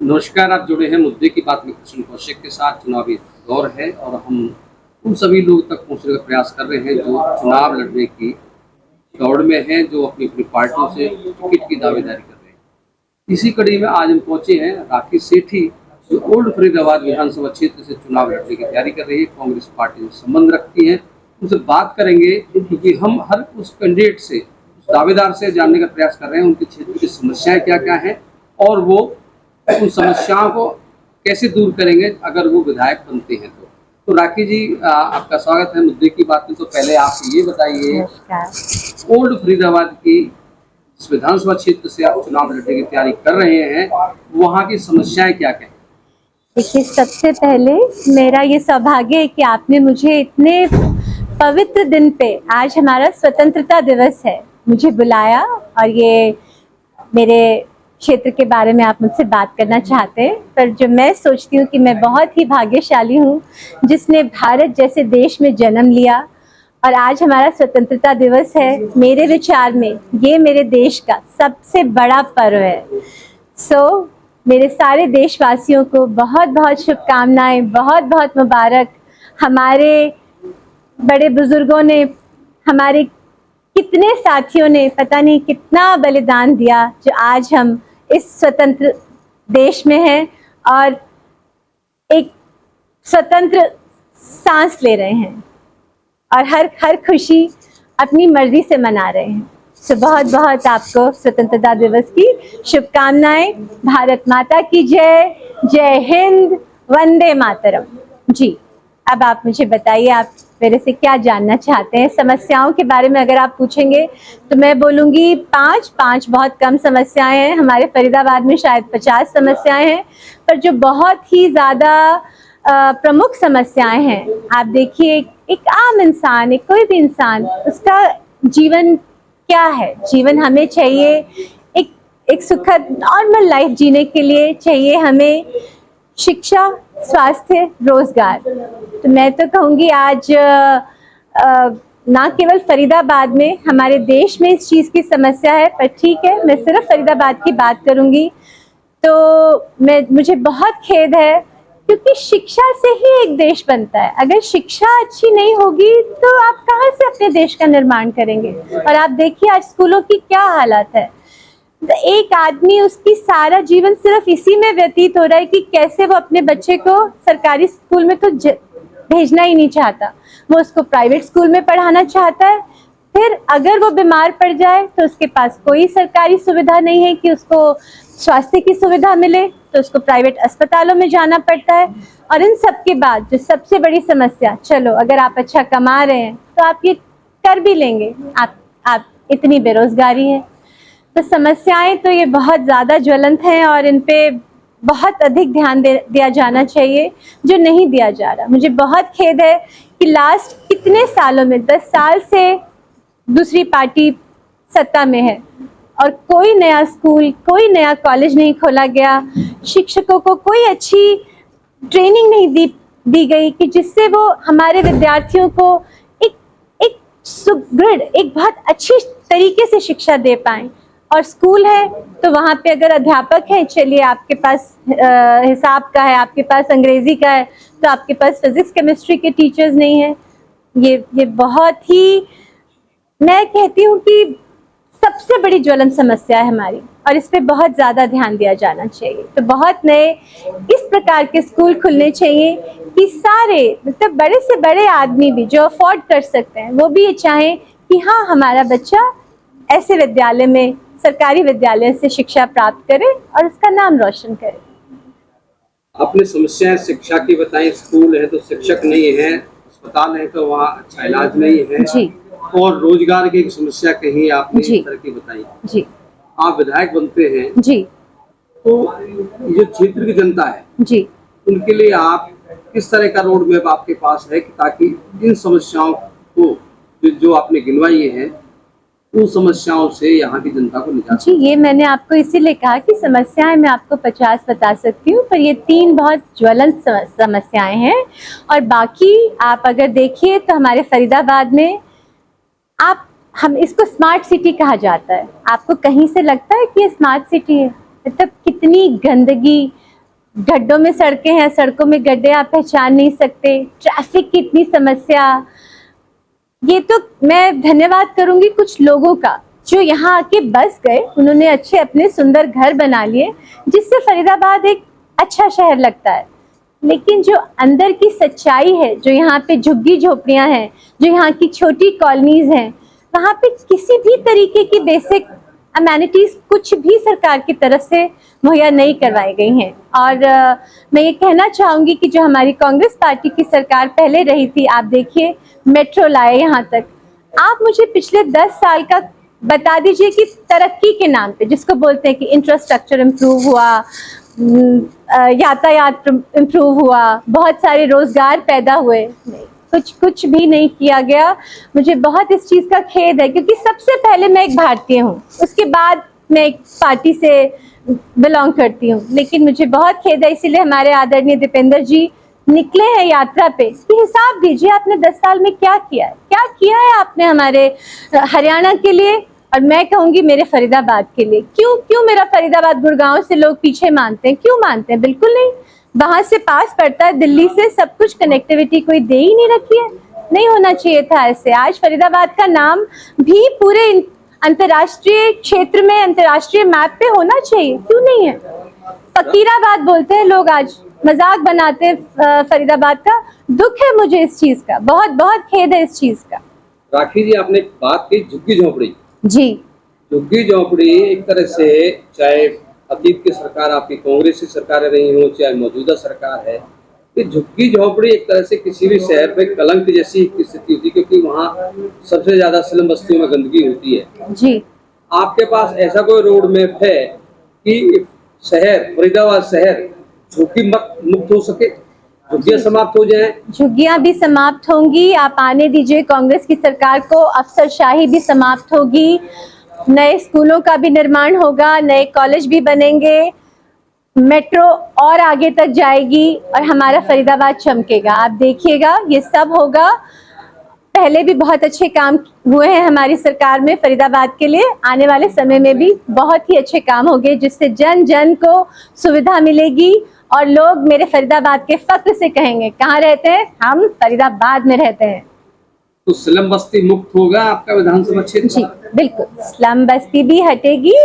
नमस्कार, आप जुड़े हैं मुद्दे की बात में कृष्ण कौशिक के साथ। चुनावी दौर है और हम उन सभी लोगों तक पहुंचने का प्रयास कर रहे हैं जो चुनाव लड़ने की दौड़ में हैं, जो अपनी अपनी पार्टियों से टिकट की दावेदारी कर रहे हैं। इसी कड़ी में आज हम पहुंचे हैं राखी सेठी, जो ओल्ड फरीदाबाद विधानसभा क्षेत्र से चुनाव लड़ने की तैयारी कर रही है, कांग्रेस पार्टी से संबंध रखती हैं। उनसे बात करेंगे क्योंकि हम हर उस कैंडिडेट से, उस दावेदार से जानने का प्रयास कर रहे हैं उनके क्षेत्र की समस्याएं क्या क्या हैं और वो उन समस्याओं को कैसे दूर करेंगे अगर वो विधायक बनते हैं तो राखी जी, आपका स्वागत है मुद्दे की बात में। तो पहले आप ये बताइए, ओल्ड फरीदाबाद की जिस विधानसभा क्षेत्र से आप चुनाव लड़ने की तैयारी कर रहे हैं, वहाँ की समस्याएं क्या क्या हैं? देखिए, सबसे पहले मेरा ये सौभाग्य है कि आपने मुझे इतने पवित्र दिन पे, आज हमारा स्वतंत्रता दिवस है, मुझे बुलाया और ये मेरे क्षेत्र के बारे में आप मुझसे बात करना चाहते हैं। पर जो मैं सोचती हूँ कि मैं बहुत ही भाग्यशाली हूँ जिसने भारत जैसे देश में जन्म लिया और आज हमारा स्वतंत्रता दिवस है। मेरे विचार में ये मेरे देश का सबसे बड़ा पर्व है। मेरे सारे देशवासियों को बहुत बहुत शुभकामनाएं, बहुत बहुत मुबारक। हमारे बड़े बुजुर्गों ने, हमारे कितने साथियों ने पता नहीं कितना बलिदान दिया, जो आज हम इस स्वतंत्र देश में हैं और एक स्वतंत्र सांस ले रहे हैं और हर खुशी अपनी मर्जी से मना रहे हैं। बहुत बहुत आपको स्वतंत्रता दिवस की शुभकामनाएं। भारत माता की जय। जय हिंद, वंदे मातरम। जी, अब आप मुझे बताइए, आप मेरे से क्या जानना चाहते हैं? समस्याओं के बारे में अगर आप पूछेंगे तो मैं बोलूँगी पाँच बहुत कम समस्याएं हैं। हमारे फरीदाबाद में शायद 50 समस्याएं हैं, पर जो बहुत ही ज़्यादा प्रमुख समस्याएं हैं, आप देखिए, एक आम इंसान, एक कोई भी इंसान, उसका जीवन क्या है? जीवन हमें चाहिए एक सुखद नॉर्मल लाइफ जीने के लिए चाहिए हमें शिक्षा, स्वास्थ्य, रोजगार। तो मैं तो कहूँगी आज ना केवल फरीदाबाद में, हमारे देश में इस चीज़ की समस्या है, पर ठीक है, मैं सिर्फ फरीदाबाद की बात करूँगी। तो मुझे बहुत खेद है, क्योंकि शिक्षा से ही एक देश बनता है। अगर शिक्षा अच्छी नहीं होगी तो आप कहाँ से अपने देश का निर्माण करेंगे? और आप देखिए आज स्कूलों की क्या हालत है। एक आदमी, उसकी सारा जीवन सिर्फ इसी में व्यतीत हो रहा है कि कैसे वो अपने बच्चे को सरकारी स्कूल में तो भेजना ही नहीं चाहता, वो उसको प्राइवेट स्कूल में पढ़ाना चाहता है। फिर अगर वो बीमार पड़ जाए तो उसके पास कोई सरकारी सुविधा नहीं है कि उसको स्वास्थ्य की सुविधा मिले, तो उसको प्राइवेट अस्पतालों में जाना पड़ता है। और इन सब के बाद जो सबसे बड़ी समस्या, चलो अगर आप अच्छा कमा रहे हैं तो आप ये कर भी लेंगे, आप इतनी बेरोजगारी है। तो समस्याएं तो ये बहुत ज़्यादा ज्वलंत हैं और इन पे बहुत अधिक ध्यान दिया जाना चाहिए, जो नहीं दिया जा रहा। मुझे बहुत खेद है कि लास्ट कितने सालों में, 10 साल से दूसरी पार्टी सत्ता में है और कोई नया स्कूल, कोई नया कॉलेज नहीं खोला गया। शिक्षकों को कोई अच्छी ट्रेनिंग नहीं दी गई कि जिससे वो हमारे विद्यार्थियों को एक सुदृढ़, एक बहुत अच्छी तरीके से शिक्षा दे पाएं। और स्कूल है तो वहाँ पे अगर अध्यापक हैं, चलिए आपके पास हिसाब का है, आपके पास अंग्रेजी का है, तो आपके पास फिजिक्स केमिस्ट्री के टीचर्स नहीं है। ये बहुत ही, मैं कहती हूँ कि सबसे बड़ी ज्वलंत समस्या है हमारी, और इस पे बहुत ज़्यादा ध्यान दिया जाना चाहिए। तो बहुत नए इस प्रकार के स्कूल खुलने चाहिए कि सारे, मतलब बड़े से बड़े आदमी भी जो अफोर्ड कर सकते हैं, वो भी ये चाहें कि हाँ, हमारा बच्चा ऐसे विद्यालय में, सरकारी विद्यालय से शिक्षा प्राप्त करे और उसका नाम रोशन करे। अपनी समस्याएं शिक्षा की बताएं। स्कूल है तो शिक्षक नहीं है, अस्पताल है तो वहाँ अच्छा इलाज नहीं है जी। और रोजगार की समस्या कहीं आपने इस तरह की बताई। जी। आप विधायक बनते हैं जी। तो जो क्षेत्र की जनता है जी, उनके लिए आप किस तरह का रोड मैप आपके पास है कि ताकि इन समस्याओं को जो आपने गिनवाई है, उन समस्याओं से यहाँ की जनता को निजात? जी, ये मैंने आपको इसीलिए कहा कि समस्याएं मैं आपको 50 बता सकती हूँ, पर ये 3 बहुत ज्वलंत समस्याएं हैं। और बाकी आप अगर देखिए तो हमारे फरीदाबाद में, हम इसको स्मार्ट सिटी कहा जाता है। आपको कहीं से लगता है कि ये स्मार्ट सिटी है? मतलब कितनी गंदगी, गड्ढों में सड़कें हैं, सड़कों में गड्ढे आप पहचान नहीं सकते, ट्रैफिक की इतनी समस्या। ये तो मैं धन्यवाद करूंगी कुछ लोगों का जो यहाँ आके बस गए, उन्होंने अच्छे अपने सुंदर घर बना लिए, जिससे फरीदाबाद एक अच्छा शहर लगता है। लेकिन जो अंदर की सच्चाई है, जो यहाँ पे झुग्गी झोपड़ियाँ हैं, जो यहाँ की छोटी कॉलोनीज हैं, वहाँ पे किसी भी तरीके की बेसिक अमेनिटीज कुछ भी सरकार की तरफ से मुहैया नहीं करवाई गई हैं। और मैं ये कहना चाहूँगी कि जो हमारी कांग्रेस पार्टी की सरकार पहले रही थी, आप देखिए मेट्रो लाए यहाँ तक। आप मुझे पिछले 10 साल का बता दीजिए कि तरक्की के नाम पे, जिसको बोलते हैं कि इंफ्रास्ट्रक्चर इम्प्रूव हुआ, यातायात इम्प्रूव हुआ, बहुत सारे रोजगार पैदा हुए, नहीं, कुछ भी नहीं किया गया। मुझे बहुत इस चीज़ का खेद है, क्योंकि सबसे पहले मैं एक भारतीय हूँ, उसके बाद मैं एक पार्टी से बिलोंग करती हूँ। लेकिन मुझे बहुत खेद है, इसीलिए हमारे आदरणीय दीपेंद्र जी निकले हैं यात्रा पे कि हिसाब दीजिए आपने 10 साल में क्या किया है आपने हमारे हरियाणा के लिए, और मैं कहूँगी मेरे फरीदाबाद के लिए। क्यों मेरा फरीदाबाद गुड़गांव से लोग पीछे मानते हैं? क्यों मानते हैं? बिल्कुल नहीं। वहां से पास पड़ता है दिल्ली से, सब कुछ कनेक्टिविटी कोई दे ही नहीं रखी है। नहीं होना चाहिए था ऐसे। आज फरीदाबाद का नाम भी पूरे अंतर्राष्ट्रीय क्षेत्र में, अंतर्राष्ट्रीय मैप पे होना चाहिए, क्यों नहीं है? फकीराबाद बोलते हैं लोग, आज मजाक बनाते हैं फरीदाबाद का। दुख है मुझे इस चीज का, बहुत बहुत खेद है इस चीज का। राखी जी, आपने बात की झुग्गी झोपड़ी जी, झुग्गी झोपड़ी एक तरह से, चाहे अतीत की सरकार आपकी कांग्रेस की सरकारें रही हो, चाहे मौजूदा सरकार है, कि झुग्गी झोपड़ी एक तरह से किसी भी शहर पे कलंक जैसी स्थिति होती है, क्योंकि वहाँ सबसे ज्यादा स्लम बस्तियों में गंदगी होती है। जी। आपके पास ऐसा कोई रोड मैप है कि शहर, फरीदाबाद शहर झुग्गी मुक्त हो सके, झुग्गियां समाप्त हो जाएं? झुग्गियां भी समाप्त होंगी, आप आने दीजिए कांग्रेस की सरकार को, अफसरशाही भी समाप्त होगी, नए स्कूलों का भी निर्माण होगा, नए कॉलेज भी बनेंगे, मेट्रो और आगे तक जाएगी और हमारा फरीदाबाद चमकेगा। आप देखिएगा ये सब होगा। पहले भी बहुत अच्छे काम हुए हैं हमारी सरकार में फरीदाबाद के लिए, आने वाले समय में भी बहुत ही अच्छे काम होंगे, जिससे जन जन को सुविधा मिलेगी और लोग मेरे फरीदाबाद के फक्र से कहेंगे, कहाँ रहते हैं? हम फरीदाबाद में रहते हैं। तो स्लम बस्ती मुक्त होगा आपका विधानसभा क्षेत्र? जी बिल्कुल, स्लम बस्ती भी हटेगी।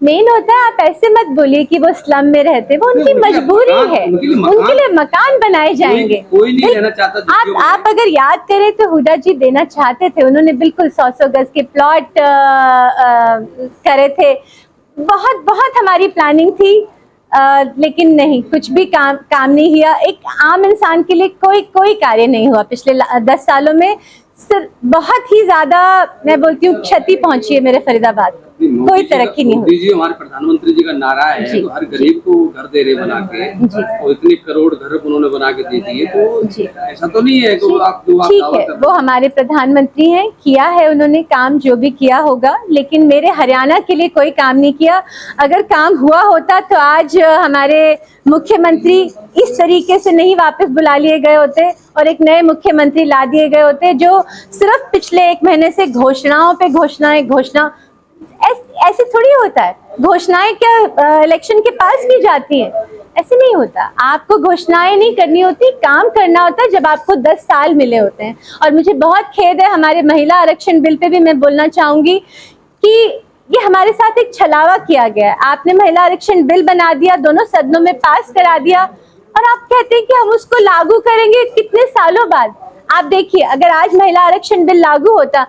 मेन होता है, आप ऐसे मत बोलिए कि वो स्लम में रहते, वो उनकी मजबूरी है, उनके लिए मकान बनाए जाएंगे। कोई नहीं रहना चाहता। आप अगर याद करें तो हुडा जी देना चाहते थे, उन्होंने बिल्कुल 100 गज के प्लॉट करे थे, बहुत बहुत हमारी प्लानिंग थी, लेकिन नहीं, कुछ भी काम नहीं किया। एक आम इंसान के लिए कोई कार्य नहीं हुआ पिछले 10 सालों में। सिर्फ बहुत ही ज्यादा मैं बोलती हूँ क्षति पहुंची है मेरे फरीदाबाद को, कोई तरक्की नहीं हुई। मोदी जी हमारे प्रधानमंत्री जी का नारा है तो हर गरीब को घर दे रहे बना के, और इतने करोड़ घर उन्होंने बना के दे दिए, तो ऐसा तो नहीं है कि आप ठीक है, वो हमारे प्रधानमंत्री हैं, किया है उन्होंने काम, जो भी किया होगा, लेकिन मेरे हरियाणा के लिए कोई काम नहीं किया। अगर काम हुआ होता तो आज हमारे मुख्यमंत्री इस तरीके से नहीं वापस बुला लिए गए होते और एक नए मुख्यमंत्री ला दिए गए होते, जो सिर्फ पिछले 1 महीने से घोषणाओं पे घोषणा। ऐसे थोड़ी होता है, घोषणाएं क्या इलेक्शन के पास की जाती हैं? ऐसे नहीं होता। आपको घोषणाएं नहीं करनी होती, काम करना होता है जब आपको 10 साल मिले होते हैं। और मुझे बहुत खेद है, हमारे महिला आरक्षण बिल पे भी मैं बोलना चाहूंगी कि ये हमारे साथ एक छलावा किया गया है। आपने महिला आरक्षण बिल बना दिया, दोनों सदनों में पास करा दिया, और आप कहते हैं कि हम उसको लागू करेंगे कितने सालों बाद। आप देखिए, अगर आज महिला आरक्षण बिल लागू होता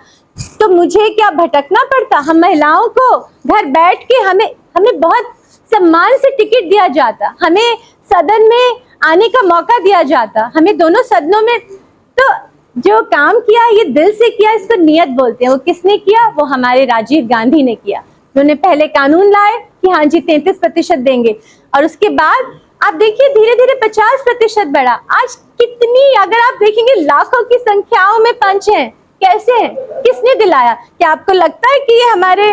तो मुझे क्या भटकना पड़ता? हम महिलाओं को घर बैठ के हमें बहुत सम्मान से टिकट दिया जाता, हमें सदन में आने का मौका दिया जाता, हमें दोनों सदनों में। तो जो काम किया ये दिल से किया, इसको नियत बोलते हैं। वो किसने किया? वो हमारे राजीव गांधी ने किया। उन्होंने पहले कानून लाए कि हाँ जी 33% देंगे, और उसके बाद आप देखिए धीरे धीरे 50% बढ़ा। आज कितनी, अगर आप देखेंगे, लाखों की संख्याओं में पंच हैं। कैसे हैं? किसने दिलाया? क्या आपको लगता है कि ये हमारे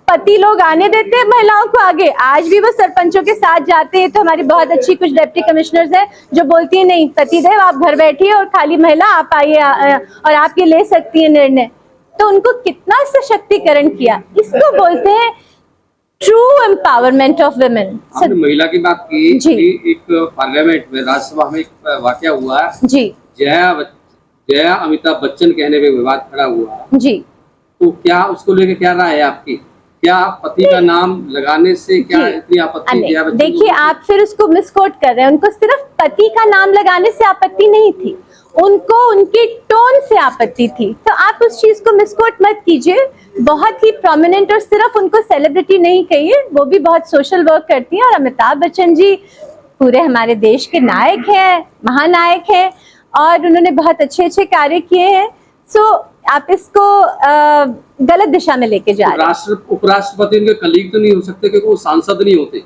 पति लोग आने देते हैं महिलाओं को आगे? आज भी वो सरपंचों के साथ जाते हैं। तो हमारी बहुत अच्छी कुछ डिप्टी कमिश्नर्स हैं जो बोलती है नहीं पतिदेव आप घर बैठिए और खाली महिला आप आइए और आप ये ले सकती है निर्णय। तो उनको कितना सशक्तिकरण किया, इसको बोलते हैं ट्रू एम्पावरमेंट ऑफ वुमेन। आपने महिला की बात की जी। कि एक पार्लियामेंट में राज्यसभा में एक वाकया हुआ, जी जया अमिताभ बच्चन कहने पे विवाद खड़ा हुआ, जी तो क्या उसको लेके क्या राय है आपकी? क्या पति का नाम लगाने से क्या जी। इतनी आपत्ति नहीं, जया बच्चन को देखिए होती? आप फिर उसको मिसकोट कर रहे हैं। उनको सिर्फ पति का नाम लगाने से आपत्ति नहीं थी, उनको उनके टोन से आपत्ति थी। तो आप उस चीज को मिसकोट मत कीजिए। बहुत ही प्रोमिनेंट, और सिर्फ उनको सेलिब्रिटी नहीं कहिए, वो भी बहुत सोशल वर्क करती हैं। और अमिताभ बच्चन जी पूरे हमारे देश के नायक हैं, महानायक हैं, और उन्होंने बहुत अच्छे अच्छे कार्य किए हैं। सो आप इसको गलत दिशा में लेके जा रहे हैं। उपराष्ट्रपति उनके कलीग तो नहीं हो सकते क्योंकि वो सांसद नहीं होते।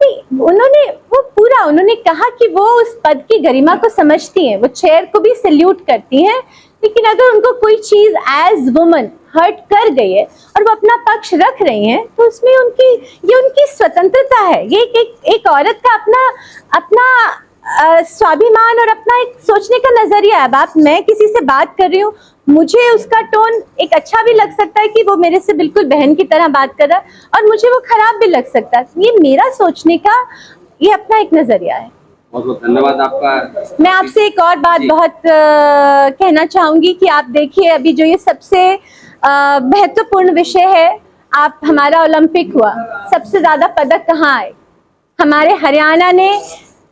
नहीं, उन्होंने कहा कि वो उस पद की गरिमा को समझती हैं, वो चेयर को भी सल्यूट करती हैं, लेकिन अगर उनको कोई चीज एज वुमन हर्ट कर गई है और वो अपना पक्ष रख रही हैं, तो उसमें उनकी स्वतंत्रता है। ये एक औरत का अपना स्वाभिमान और अपना एक सोचने का नजरिया है। अब मैं किसी से बात कर रही हूँ, मुझे उसका टोन एक अच्छा भी लग सकता है कि वो मेरे से बिल्कुल बहन की तरह बात कर रहा है, और मुझे वो खराब भी लग सकता है। ये मेरा सोचने का ये अपना एक नजरिया है। बहुत बहुत धन्यवाद आपका। मैं आपसे एक और बात बहुत कहना चाहूंगी कि आप देखिए, अभी जो ये सबसे महत्वपूर्ण विषय है, आप हमारा ओलंपिक हुआ, सबसे ज्यादा पदक कहाँ आए? हमारे हरियाणा ने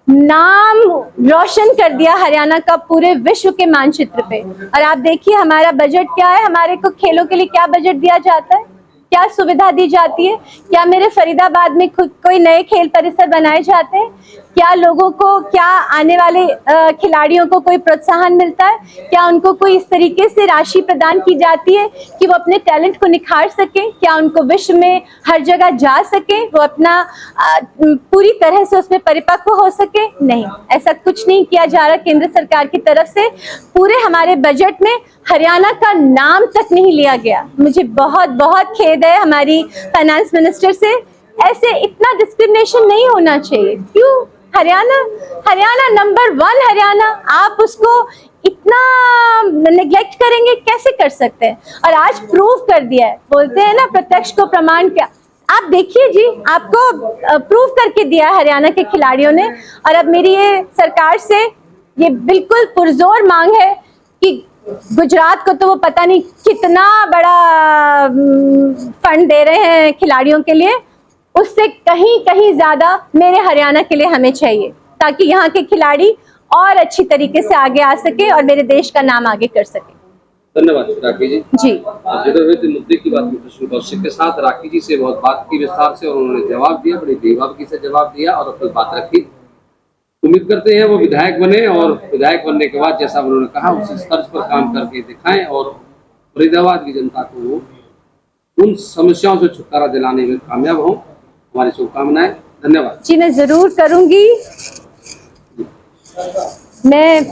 नाम रोशन कर दिया, हरियाणा का पूरे विश्व के मानचित्र पे। और आप देखिए हमारा बजट क्या है, हमारे को खेलों के लिए क्या बजट दिया जाता है, क्या सुविधा दी जाती है? क्या मेरे फरीदाबाद में खुद कोई नए खेल परिसर बनाए जाते हैं? क्या लोगों को, क्या आने वाले खिलाड़ियों को कोई प्रोत्साहन मिलता है? क्या उनको कोई इस तरीके से राशि प्रदान की जाती है कि वो अपने टैलेंट को निखार सके? क्या उनको विश्व में हर जगह जा सके, वो अपना पूरी तरह से उसमें परिपक्व हो सके? नहीं, ऐसा कुछ नहीं किया जा रहा केंद्र सरकार की तरफ से। पूरे हमारे बजट में हरियाणा का नाम तक नहीं लिया गया। मुझे बहुत बहुत खेद है हमारी फाइनेंस मिनिस्टर से। ऐसे इतना डिस्क्रिमिनेशन नहीं होना चाहिए। क्यों हरियाणा नंबर 1 हरियाणा, आप उसको इतना नेग्लेक्ट करेंगे? कैसे कर सकते हैं? और आज प्रूव कर दिया है, बोलते हैं ना प्रत्यक्ष को प्रमाण क्या। आप देखिए जी, आपको प्रूव करके दिया है हरियाणा के खिलाड़ियों ने। और अब मेरी ये सरकार से ये बिल्कुल पुरजोर मांग है कि गुजरात को तो वो पता नहीं कितना बड़ा फंड दे रहे हैं खिलाड़ियों के लिए, उससे कहीं ज्यादा मेरे हरियाणा के लिए हमें चाहिए, ताकि यहाँ के खिलाड़ी और अच्छी तरीके से आगे आ सके और मेरे देश का नाम आगे कर सके। धन्यवाद राखी जी। जी, जुड़े हुए थे मुद्दे की बात प्रश्न कौशिक के साथ। राखी जी से बहुत बात की विस्तार से और उन्होंने जवाब दिया, बड़ी बेबाकी से जवाब दिया और अपनी बात रखी। उम्मीद करते हैं वो विधायक बने और विधायक बनने के बाद जैसा उन्होंने कहा उसी स्तर पर काम करके दिखाएं और फरीदाबाद की जनता को वो उन समस्याओं से छुटकारा दिलाने में कामयाब हों। हमारी शुभकामनाएं। धन्यवाद जी, मैं जरूर करूंगी। मैं